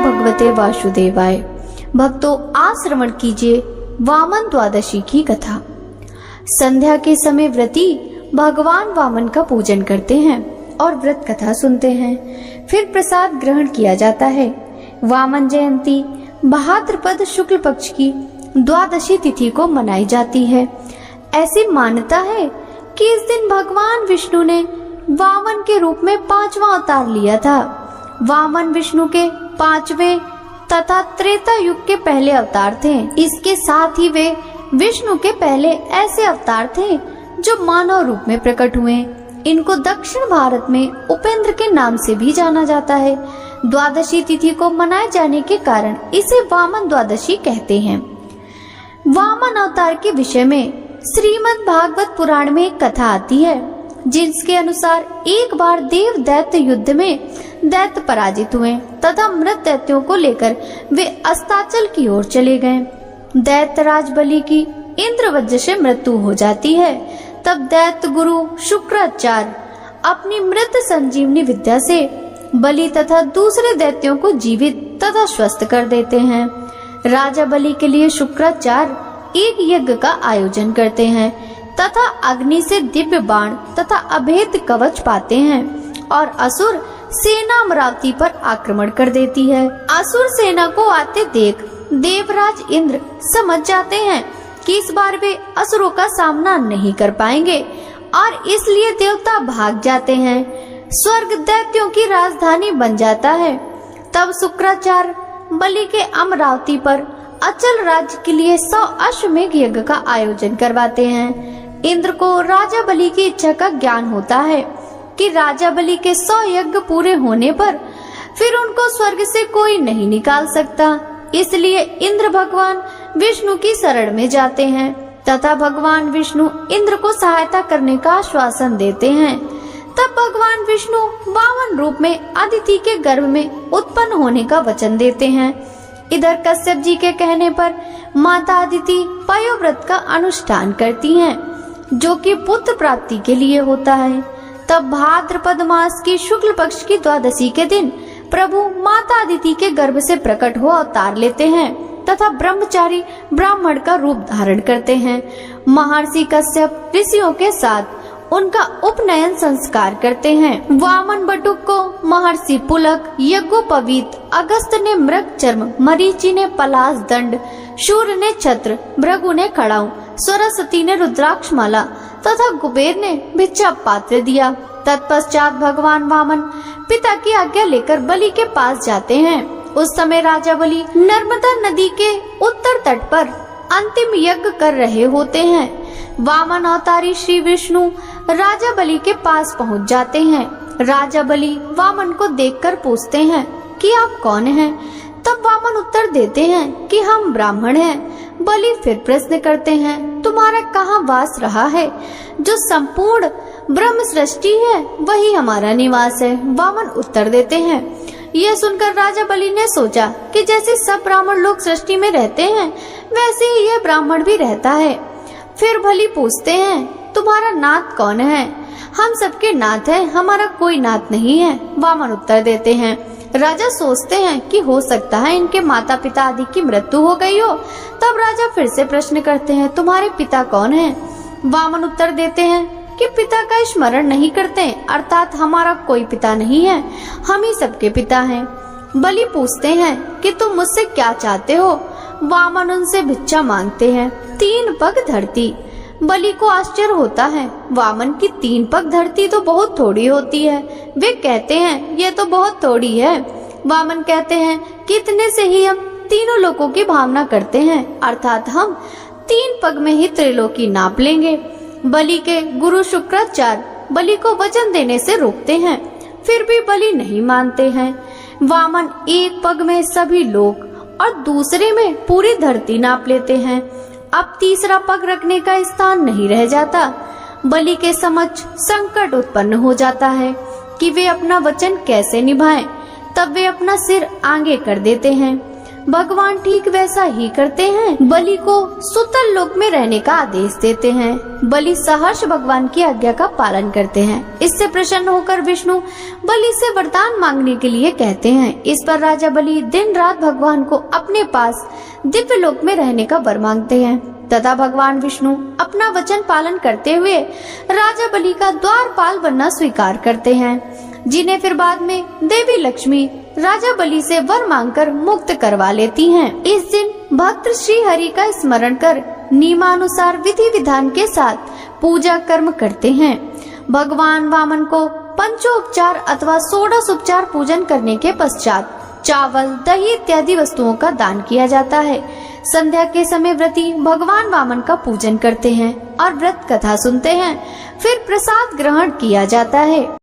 भगवते वासुदेवाय। भक्तों, आज श्रवण कीजिए वामन द्वादशी की कथा। संध्या के समय व्रती भगवान वामन का पूजन करते हैं और व्रत कथा सुनते हैं। फिर प्रसाद ग्रहण किया जाता है। वामन जयंती भाद्रपद शुक्ल पक्ष की द्वादशी तिथि को मनाई जाती है। ऐसी मान्यता है कि इस दिन भगवान विष्णु ने वामन के रूप में 5वां अवतार लिया था। वामन विष्णु के 5वें तथा त्रेता युग के पहले अवतार थे। इसके साथ ही वे विष्णु के पहले ऐसे अवतार थे जो मानव रूप में प्रकट हुए। इनको दक्षिण भारत में उपेंद्र के नाम से भी जाना जाता है। द्वादशी तिथि को मनाए जाने के कारण इसे वामन द्वादशी कहते हैं। वामन अवतार के विषय में श्रीमद् भागवत पुराण में एक कथा आती है, जिसके अनुसार एक बार देव दैत्य युद्ध में दैत्य पराजित हुए तथा मृत दैत्यों को लेकर वे अस्ताचल की ओर चले गए। दैत्यराज बलि की इंद्रवज्र से मृत्यु हो जाती है। तब दैत्य गुरु शुक्राचार्य अपनी मृत संजीवनी विद्या से बलि तथा दूसरे दैत्यों को जीवित तथा स्वस्थ कर देते हैं। राजा बलि के लिए शुक्राचार्य एक यज्ञ का आयोजन करते हैं तथा अग्नि से दिव्य बाण तथा अभेद कवच पाते हैं और असुर सेना अमरावती पर आक्रमण कर देती है। असुर सेना को आते देख देवराज इंद्र समझ जाते हैं कि इस बार वे असुरों का सामना नहीं कर पाएंगे और इसलिए देवता भाग जाते हैं। स्वर्ग दैत्यों की राजधानी बन जाता है। तब शुक्राचार्य बलि के अमरावती पर अचल राज्य के लिए 100 अश्वमेघ यज्ञ का आयोजन करवाते हैं। इंद्र को राजा बलि की इच्छा का ज्ञान होता है कि राजा बलि के 100 यज्ञ पूरे होने पर फिर उनको स्वर्ग से कोई नहीं निकाल सकता। इसलिए इंद्र भगवान विष्णु की शरण में जाते हैं तथा भगवान विष्णु इंद्र को सहायता करने का आश्वासन देते हैं। तब भगवान विष्णु वामन रूप में अदिति के गर्भ में उत्पन्न होने का वचन देते हैं। इधर कश्यप जी के कहने पर माता अदिति पयोव्रत का अनुष्ठान करती हैं, जो कि पुत्र प्राप्ति के लिए होता है। तब भाद्रपद मास की शुक्ल पक्ष की द्वादशी के दिन प्रभु माता अदिति के गर्भ से प्रकट हो अवतार लेते हैं तथा ब्रह्मचारी ब्राह्मण का रूप धारण करते हैं। महर्षि कश्यप ऋषियों के साथ उनका उपनयन संस्कार करते हैं। वामन बटुक को महर्षि पुलक, यज्ञोपवीत, अगस्त ने मृग चर्म, मरीचि ने पलाश दंड, शूर ने छत्र, भृगु ने खड़ाऊ, सरस्वती ने रुद्राक्ष माला तथा कुबेर ने भिक्षा पात्र दिया। तत्पश्चात भगवान वामन पिता की आज्ञा लेकर बलि के पास जाते हैं। उस समय राजा बलि नर्मदा नदी के उत्तर तट पर अंतिम यज्ञ कर रहे होते हैं। वामन अवतारी श्री विष्णु राजा बलि के पास पहुंच जाते हैं। राजा बलि वामन को देखकर पूछते हैं कि आप कौन हैं? तब वामन उत्तर देते हैं कि हम ब्राह्मण हैं। बलि फिर प्रश्न करते हैं, तुम्हारा कहाँ वास रहा है? जो संपूर्ण ब्रह्म सृष्टि है वही हमारा निवास है। वामन उत्तर देते हैं। यह सुनकर राजा बलि ने सोचा कि जैसे सब ब्राह्मण लोग सृष्टि में रहते हैं वैसे ही यह ब्राह्मण भी रहता है। फिर बलि पूछते हैं, तुम्हारा नाथ कौन है? हम सबके नाथ हैं, हमारा कोई नाथ नहीं है। वामन उत्तर देते हैं। राजा सोचते हैं कि हो सकता है इनके माता पिता आदि की मृत्यु हो गई हो। तब राजा फिर से प्रश्न करते हैं, तुम्हारे पिता कौन हैं? वामन उत्तर देते हैं कि पिता का स्मरण नहीं करते, अर्थात हमारा कोई पिता नहीं है, हम ही सबके पिता हैं। बलि पूछते हैं कि तुम मुझसे क्या चाहते हो? वामन उनसे भिक्षा मांगते हैं। 3 पग धरती। बलि को आश्चर्य होता है, वामन की 3 पग धरती तो बहुत थोड़ी होती है। वे कहते हैं ये तो बहुत थोड़ी है। वामन कहते हैं कि इतने से ही हम तीनों लोकों की भावना करते हैं, अर्थात हम 3 पग में ही त्रिलोकी नाप लेंगे। बलि के गुरु शुक्राचार्य बलि को वचन देने से रोकते हैं, फिर भी बलि नहीं मानते हैं। वामन 1 पग में सभी लोक और दूसरे में पूरी धरती नाप लेते हैं। अब तीसरा पग रखने का स्थान नहीं रह जाता। बलि के समक्ष संकट उत्पन्न हो जाता है कि वे अपना वचन कैसे निभाएं। तब वे अपना सिर आगे कर देते हैं। भगवान ठीक वैसा ही करते हैं, बलि को सुतल लोक में रहने का आदेश देते हैं। बलि सहर्ष भगवान की आज्ञा का पालन करते हैं। इससे प्रसन्न होकर विष्णु बलि से वरदान मांगने के लिए कहते हैं। इस पर राजा बलि दिन रात भगवान को अपने पास दिव्य लोक में रहने का वर मांगते हैं तथा भगवान विष्णु अपना वचन पालन करते हुए राजा बलि का द्वारपाल बनना स्वीकार करते हैं, जिन्हें फिर बाद में देवी लक्ष्मी राजा बलि से वर मांगकर मुक्त करवा लेती हैं। इस दिन भक्त श्री हरि का स्मरण कर नियमानुसार विधि विधान के साथ पूजा कर्म करते हैं। भगवान वामन को पंचोपचार अथवा षोडशोपचार पूजन करने के पश्चात चावल, दही इत्यादि वस्तुओं का दान किया जाता है। संध्या के समय व्रती भगवान वामन का पूजन करते हैं और व्रत कथा सुनते हैं। फिर प्रसाद ग्रहण किया जाता है।